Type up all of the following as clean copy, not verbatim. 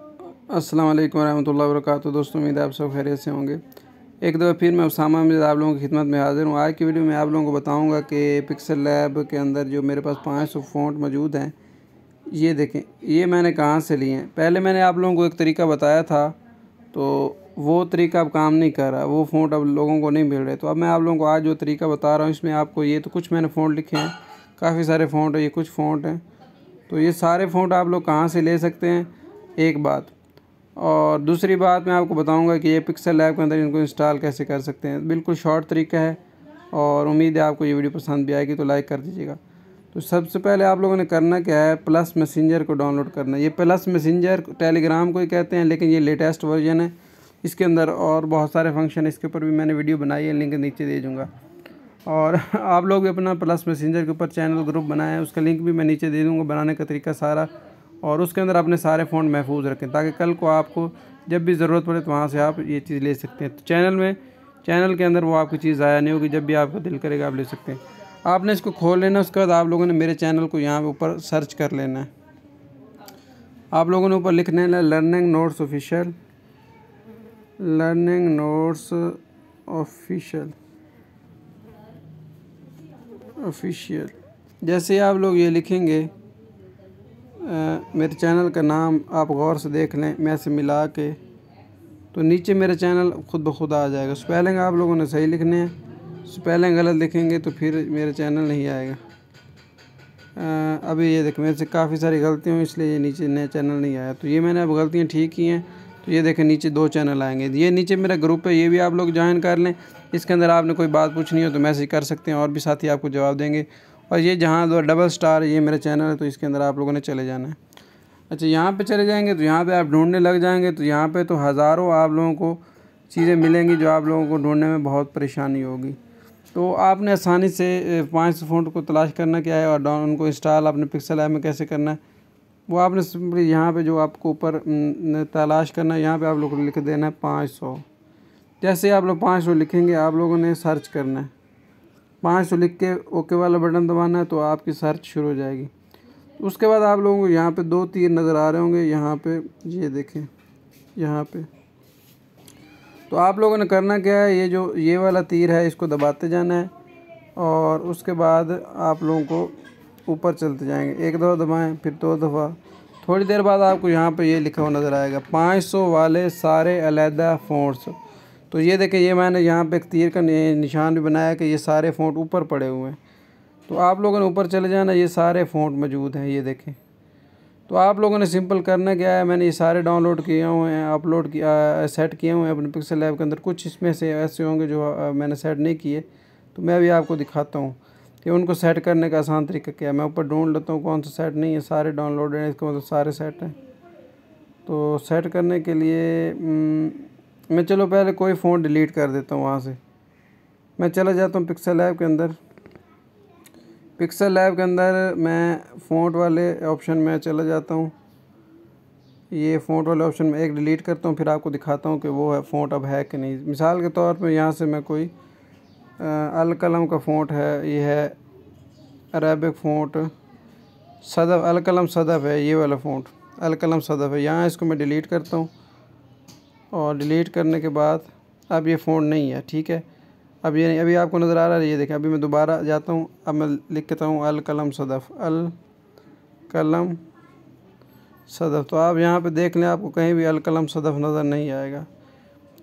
अस्सलाम वालेकुम रहमतुल्लाहि व बरकातुहू। दोस्तों, उम्मीद है आप सब खैरियत से होंगे। एक दफ़ा फिर मैं उसामा अहमद आप लोगों की खिदमत में हाज़िर हूँ। आज की वीडियो में आप लोगों को बताऊंगा कि पिक्सल लैब के अंदर जो मेरे पास 500 फ़ॉन्ट मौजूद हैं, ये देखें, ये मैंने कहाँ से लिए हैं। पहले मैंने आप लोगों को एक तरीका बताया था, तो वो तरीका अब काम नहीं कर रहा, वो फ़ॉन्ट अब लोगों को नहीं मिल रहे। तो अब मैं आप लोगों को आज जो तरीका बता रहा हूँ, इसमें आपको ये तो कुछ मैंने फ़ॉन्ट लिखे हैं, काफ़ी सारे फ़ॉन्ट है, ये कुछ फ़ॉन्ट हैं। तो ये सारे फ़ॉन्ट आप लोग कहाँ से ले सकते हैं, एक बात। और दूसरी बात मैं आपको बताऊंगा कि ये पिक्सल लैब के अंदर इनको इंस्टॉल कैसे कर सकते हैं। बिल्कुल शॉर्ट तरीका है और उम्मीद है आपको ये वीडियो पसंद भी आएगी, तो लाइक कर दीजिएगा। तो सबसे पहले आप लोगों ने करना क्या है, प्लस मैसेंजर को डाउनलोड करना है। ये प्लस मैसेंजर टेलीग्राम को ही कहते हैं, लेकिन ये लेटेस्ट वर्जन है। इसके अंदर और बहुत सारे फंक्शन है, इसके ऊपर भी मैंने वीडियो बनाई है, लिंक नीचे दे दूँगा। और आप लोग भी अपना प्लस मैसेंजर के ऊपर चैनल ग्रुप बनाए हैं, उसका लिंक भी मैं नीचे दे दूँगा, बनाने का तरीका सारा। और उसके अंदर अपने सारे फ़ॉन्ट महफूज रखें, ताकि कल को आपको जब भी ज़रूरत पड़े तो वहाँ से आप ये चीज़ ले सकते हैं। तो चैनल के अंदर वो आपकी चीज़ ज़ाया नहीं होगी, जब भी आपका दिल करेगा आप ले सकते हैं। आपने इसको खोल लेना, उसके बाद आप लोगों ने मेरे चैनल को यहाँ पे ऊपर सर्च कर लेना है। आप लोगों ने ऊपर लिखना है learning notes official, learning notes official. जैसे ही आप लोग ये लिखेंगे, मेरे चैनल का नाम आप गौर से देख लें, मैं से मिला के, तो नीचे मेरा चैनल खुद ब खुद आ जाएगा। स्पेलिंग आप लोगों ने सही लिखने हैं, स्पेलिंग गलत लिखेंगे तो फिर मेरा चैनल नहीं आएगा। अभी ये देखें, मेरे से काफ़ी सारी गलतियाँ हुई, इसलिए ये नीचे नया चैनल नहीं आया। तो ये मैंने अब गलतियाँ ठीक की हैं, तो ये देखें नीचे 2 चैनल आएंगे। ये नीचे मेरा ग्रुप है, ये भी आप लोग ज्वाइन कर लें। इसके अंदर आपने कोई बात पूछनी हो तो मैसेज कर सकते हैं, और भी साथी आपको जवाब देंगे। और ये जहाँ 2 डबल स्टार, ये मेरा चैनल है, तो इसके अंदर आप लोगों ने चले जाना है। अच्छा, यहाँ पे चले जाएंगे तो यहाँ पे आप ढूंढने लग जाएंगे, तो यहाँ पे तो हज़ारों आप लोगों को चीज़ें मिलेंगी जो आप लोगों को ढूंढने में बहुत परेशानी होगी। तो आपने आसानी से 500 फ़ॉन्ट को तलाश करना क्या है, और उनको इंस्टॉल अपने पिक्सल ऐप में कैसे करना है, वो आपने सिंपली यहाँ पे जो आपको ऊपर तलाश करना है, यहाँ पे आप लोगों को लिख देना है 500। जैसे आप लोग 500 लिखेंगे, आप लोगों ने सर्च करना है। 500 लिख के ओके वाला बटन दबाना है, तो आपकी सर्च शुरू हो जाएगी। उसके बाद आप लोगों को यहाँ पे 2 तीर नज़र आ रहे होंगे, यहाँ पे ये देखें, यहाँ पे। तो आप लोगों ने करना क्या है, ये वाला तीर है, इसको दबाते जाना है, और उसके बाद आप लोगों को ऊपर चलते जाएंगे। 1 दफ़ा दबाएं, फिर 2 दफ़ा। थोड़ी देर बाद आपको यहाँ पे ये लिखा हुआ नज़र आएगा, 500 वाले सारे अलहदा फ़ॉन्ट्स। तो ये देखें, ये मैंने यहाँ पे एक तीर का निशान भी बनाया कि ये सारे फ़ॉन्ट ऊपर पड़े हुए हैं। तो आप लोगों ने ऊपर चले जाना, ये सारे फ़ॉन्ट मौजूद हैं, ये देखें। तो आप लोगों ने सिंपल करना क्या है, मैंने ये सारे डाउनलोड किए हुए हैं, अपलोड किया, सेट किए हुए हैं अपने पिक्सल लैब के अंदर। कुछ इसमें से ऐसे होंगे जो मैंने सेट नहीं किए, तो मैं अभी आपको दिखाता हूँ कि उनको सेट करने का आसान तरीका क्या है। मैं ऊपर ढूंढ लेता हूँ कौन सा सेट नहीं है, सारे डाउनलोड हैं, इसका मतलब सारे सेट हैं। तो सेट करने के लिए मैं चलो पहले कोई फ़ॉन्ट डिलीट कर देता हूँ। वहाँ से मैं चला जाता हूँ पिक्सल लैब के अंदर। पिक्सल लैब के अंदर मैं फ़ॉन्ट वाले ऑप्शन में चला जाता हूँ। ये फ़ॉन्ट वाले ऑप्शन में एक डिलीट करता हूँ, फिर आपको दिखाता हूँ कि वो है फ़ॉन्ट अब है कि नहीं। मिसाल के तौर पे यहाँ से मैं कोई अल कलम का फ़ॉन्ट है, ये है अरेबिक फ़ॉन्ट सदफ़, अल कलम सदफ़ है, ये वाला फ़ॉन्ट अल कलम सदफ़ है। यहाँ इसको मैं डिलीट करता हूँ, और डिलीट करने के बाद अब ये फ़ॉन्ट नहीं है, ठीक है। अब ये नहीं, अभी आपको नज़र आ रहा है, ये देखें। अभी मैं दोबारा जाता हूँ, अब मैं लिख देता हूँ अल कलम सदफ़, अल कलम सदफ़। तो आप यहाँ पे देख लें, आपको कहीं भी अल कलम सदफ़ नज़र नहीं आएगा,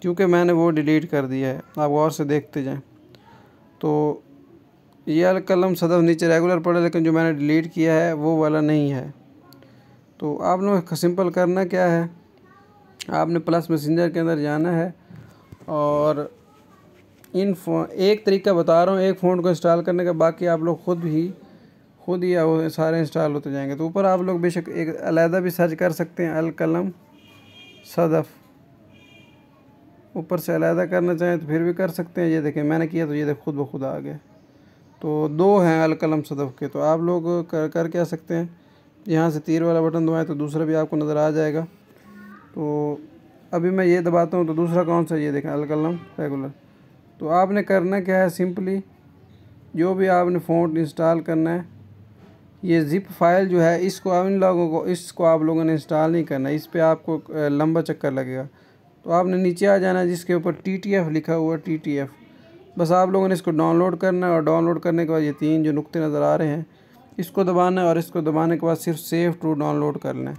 क्योंकि मैंने वो डिलीट कर दिया है। आप गौर से देखते जाएं। तो ये अल कलम सदफ़ नीचे रेगुलर पड़ा, लेकिन जो मैंने डिलीट किया है वो वाला नहीं है। तो आप लोग सिंपल करना क्या है, आपने प्लस मैसेंजर के अंदर जाना है, और एक तरीका बता रहा हूँ एक फ़ॉन्ट को इंस्टॉल करने का, बाकी आप लोग खुद ही सारे इंस्टॉल होते जाएंगे। तो ऊपर आप लोग बेशक एक अलहदा भी सर्च कर सकते हैं, अल कलम सदफ़। ऊपर से अलहदा करना चाहें तो फिर भी कर सकते हैं। ये देखें, मैंने किया तो ये देख खुद ब खुद आ गया। तो 2 हैं अल कलम सदफ़ के। तो आप लोग कर क्या सकते हैं, यहाँ से तीर वाला बटन दबाएं तो दूसरा भी आपको नज़र आ जाएगा। तो अभी मैं ये दबाता हूँ, तो दूसरा कौन सा, ये देखें अल कलम रेगुलर। तो आपने करना क्या है, सिंपली जो भी आपने फ़ॉन्ट इंस्टॉल करना है, ये ज़िप फाइल जो है इसको आप लोगों ने इंस्टॉल नहीं करना, इस पर आपको लंबा चक्कर लगेगा। तो आपने नीचे आ जाना जिसके ऊपर TTF लिखा हुआ, TTF, बस आप लोगों ने इसको डाउनलोड करना है। और डाउनलोड करने के बाद ये 3 जो नुक्ते नज़र आ रहे हैं इसको दबाना है, और इसको दबाने के बाद सिर्फ सेव टू डाउनलोड करना है।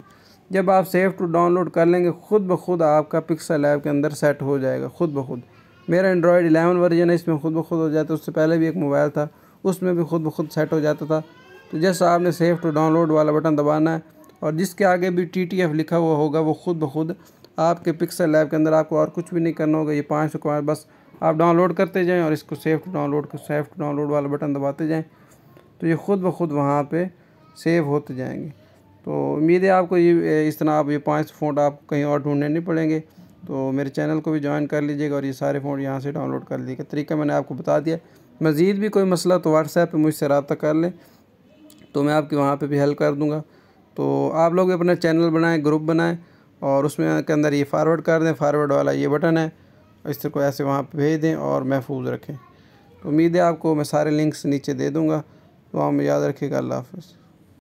जब आप सेव टू डाउनलोड कर लेंगे खुद ब खुद आपका पिक्सल ऐप के अंदर सेट हो जाएगा, खुद ब खुद। मेरा एंड्रॉयड 11 वर्जन है, इसमें खुद ब खुद हो जाता है। उससे पहले भी एक मोबाइल था उसमें भी खुद ब खुद सेट हो जाता था। तो जैसा आपने सेव टू डाउनलोड वाला बटन दबाना है, और जिसके आगे भी TTF लिखा हुआ होगा वो खुद ब खुद आपके पिक्सल ऐप के अंदर, आपको और कुछ भी नहीं करना होगा। ये 5 को बस आप डाउनलोड करते जाएं और इसको सेव टू डाउनलोड वाला बटन दबाते जाएं, तो ये खुद ब खुद वहाँ पे सेव होते जाएंगे। तो उम्मीद है आपको ये इस तरह आप ये 5 फ़ॉन्ट आपको कहीं और ढूंढने नहीं पड़ेंगे। तो मेरे चैनल को भी ज्वाइन कर लीजिएगा और ये सारे फ़ॉन्ट यहाँ से डाउनलोड कर लीजिएगा। तरीका मैंने आपको बता दिया। मज़ीद भी कोई मसला तो व्हाट्सएप पे मुझसे रब्ता कर लें, तो मैं आपकी वहाँ पे भी हेल्प कर दूँगा। तो आप लोग अपना चैनल बनाएं, ग्रुप बनाएं, और उसमें के अंदर ये फॉरवर्ड कर दें, फॉरवर्ड वाला ये बटन है, इससे को ऐसे वहाँ पे भेज दें और महफूज रखें। तो उम्मीद है आपको मैं सारे लिंक्स नीचे दे दूँगा। तो आप याद रखिएगा। अल्लाह हाफ़िज़।